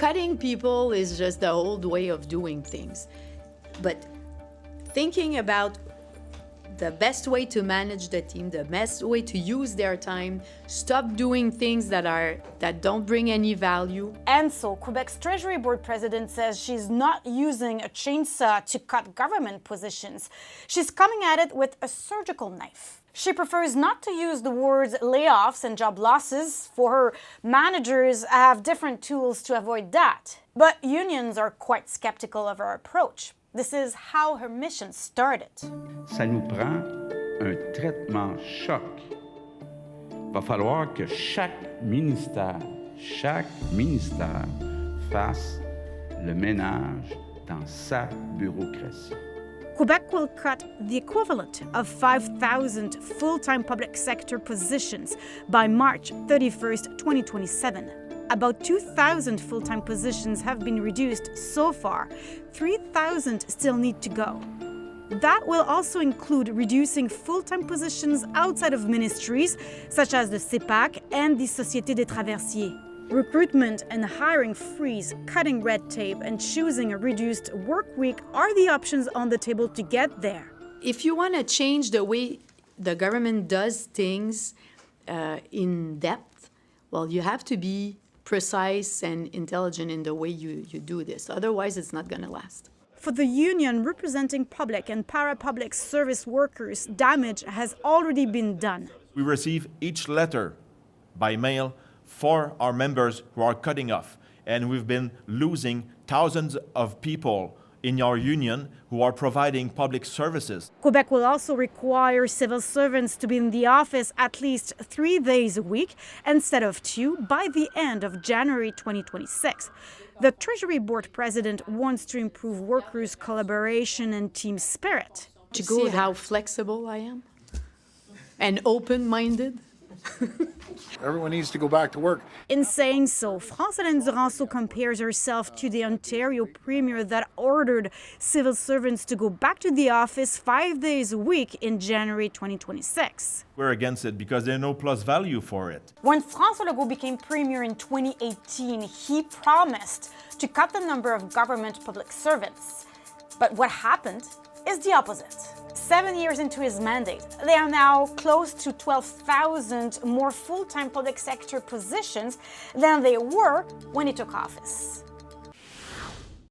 cutting people is just the old way of doing things. But thinking about the best way to manage the team, the best way to use their time, stop doing things that don't bring any value. And so Quebec's Treasury Board president says she's not using a chainsaw to cut government positions. She's coming at it with a surgical knife. She prefers not to use the words layoffs and job losses, for her managers have different tools to avoid that. But unions are quite skeptical of her approach. This is how her mission started. Ça nous prend un traitement choc. Il va falloir que chaque ministère fasse le ménage dans sa bureaucratie. Quebec will cut the equivalent of 5,000 full-time public sector positions by March 31st, 2027. About 2,000 full-time positions have been reduced so far. 3,000 still need to go. That will also include reducing full-time positions outside of ministries, such as the CEPAC and the Société des Traversiers. Recruitment and hiring freeze, cutting red tape, and choosing a reduced work week are the options on the table to get there. If you want to change the way the government does things in depth, well, you have to be precise and intelligent in the way you do this. Otherwise, it's not going to last. For the union representing public and para-public service workers, damage has already been done. We receive each letter by mail for our members who are cutting off. And we've been losing thousands of people in our union who are providing public services. Quebec will also require civil servants to be in the office at least 3 days a week instead of 2 by the end of January 2026. The Treasury Board president wants to improve workers' collaboration and team spirit. To see how flexible I am and open-minded. Everyone needs to go back to work. In saying so, François Legault compares herself to the Ontario Premier that ordered civil servants to go back to the office 5 days a week in January 2026. We're against it because there's no plus value for it. When François Legault became Premier in 2018, he promised to cut the number of government public servants. But what happened is the opposite. 7 years into his mandate, there are now close to 12,000 more full-time public sector positions than there were when he took office.